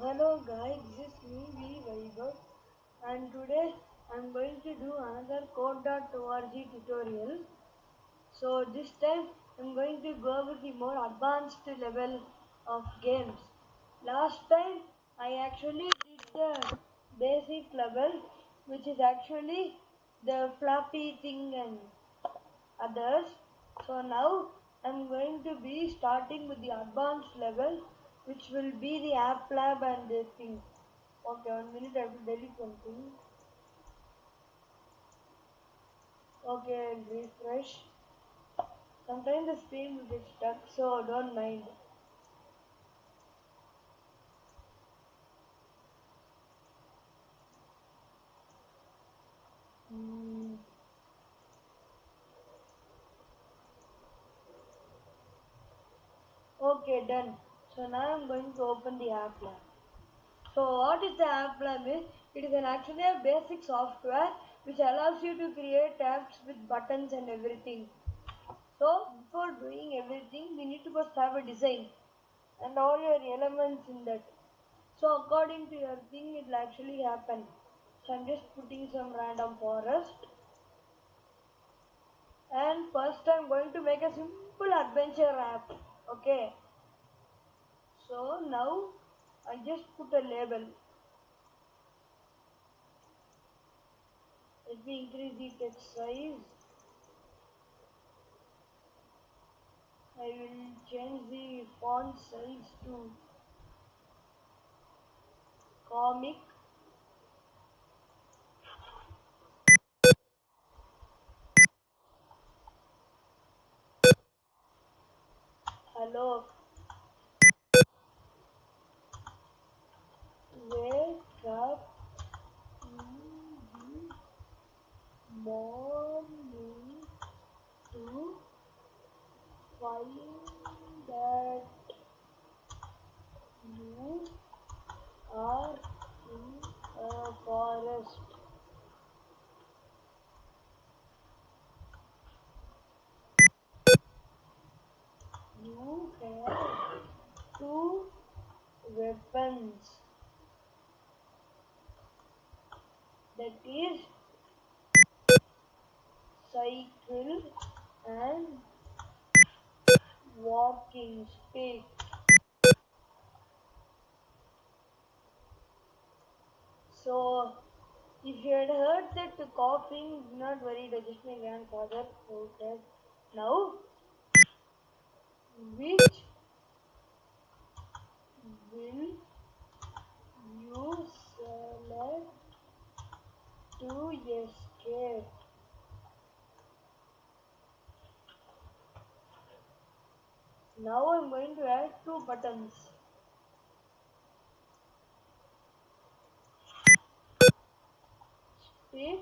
Hello guys, this is me V Vaibhav, and today I'm going to do another code.org tutorial. So this time I'm going to go with the more advanced level of games. Last time I actually did the basic level, which is actually the floppy thing and others. So now I'm going to be starting with the advanced level, which will be the app lab and the thing. Okay, 1 minute I have to delete something. Okay, I'll refresh. Sometimes the screen will get stuck, so don't mind. Hmm. Okay, done. So now I'm going to open the app lab. So what is the app lab is? It is actually a basic software which allows you to create apps with buttons and everything. So before doing everything, we need to first have a design and all your elements in that. So according to your thing, it will actually happen. So I'm just putting some random forest. And first I'm going to make a simple adventure app. Okay. So now I just put a label. Let me increase the text size. I will change the font size to comic. Hello. Wake up in the morning to find that you are in a forest. You have two weapons, that is cycle and walking stick. So if you had heard that coughing, do not worry, that is my grandfather who said. Now, which will you select to escape? Now I'm going to add two buttons. Stick,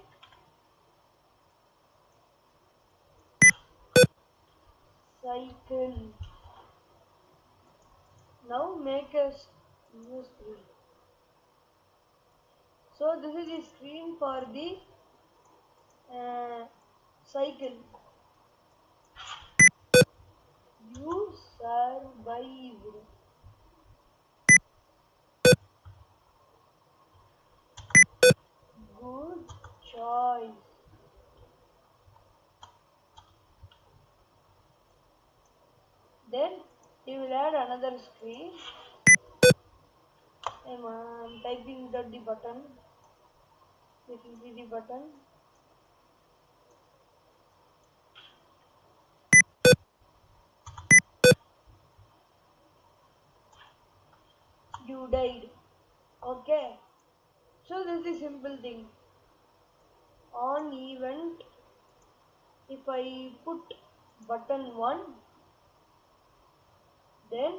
cycle. Now make a new screen. So this is the screen for the cycle. You survived. Good choice. Then you will add another screen. I'm typing without the button. You can see the button. You died. Okay. So this is the simple thing. On event, if I put button 1, then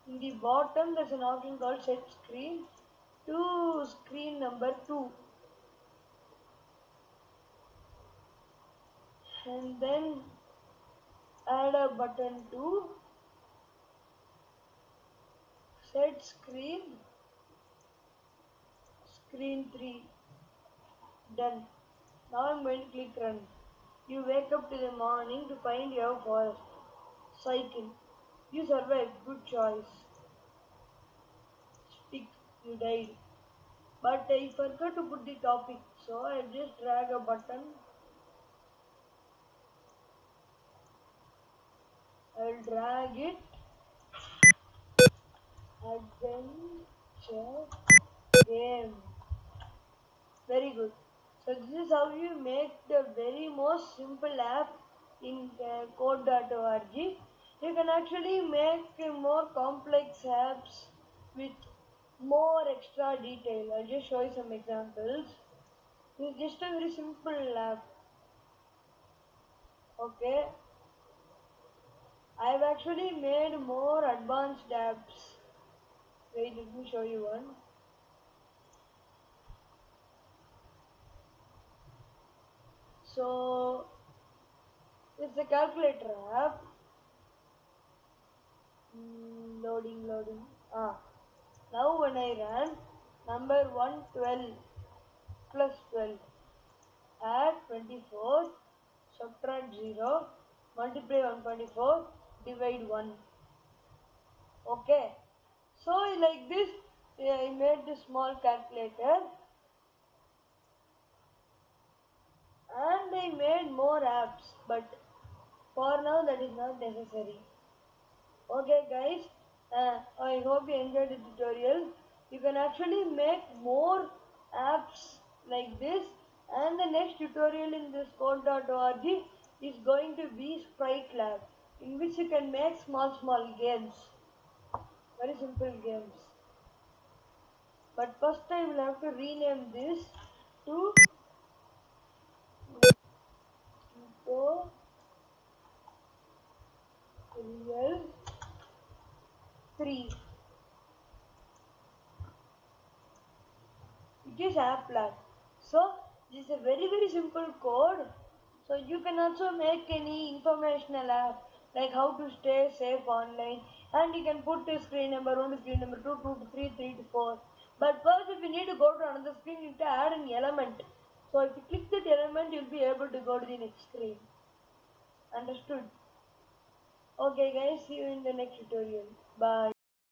in the bottom there's an option called set screen to screen number 2. And then add a button to set screen 3. Done. Now I'm going to click run. You wake up to the morning to find your forest. Cycle. You survived. Good choice. Stick. you died. But I forgot to put the topic, so I just drag a button. I'll drag it. Adventure game. Very good. So this is how you make the very most simple app in code.org. You can actually make more complex apps with more extra detail. I'll just show you some examples. This is just a very simple app. Okay. I've actually made more advanced apps. Wait, let me show you one. So it's a calculator app. Loading. Ah, now when I run number 112 plus 12 add 24 subtract 0 multiply 124 divide 1. Okay, so like this I made the small calculator and I made more apps, but for now that is not necessary. Okay guys, I hope you enjoyed the tutorial. You can actually make more apps like this, and the next tutorial in this code.org is going to be Sprite Lab, in which you can make small games, very simple games. But first I will have to rename this to tutorial 3. It is app lab. So this is a very simple code. So you can also make any informational app like how to stay safe online, and you can put the screen number 1 to screen number 2, 2 to 3, 3 to 4. But first if you need to go to another screen, you need to add an element. So if you click that element, you'll be able to go to the next screen. Understood? Okay guys, see you in the next tutorial. Bye.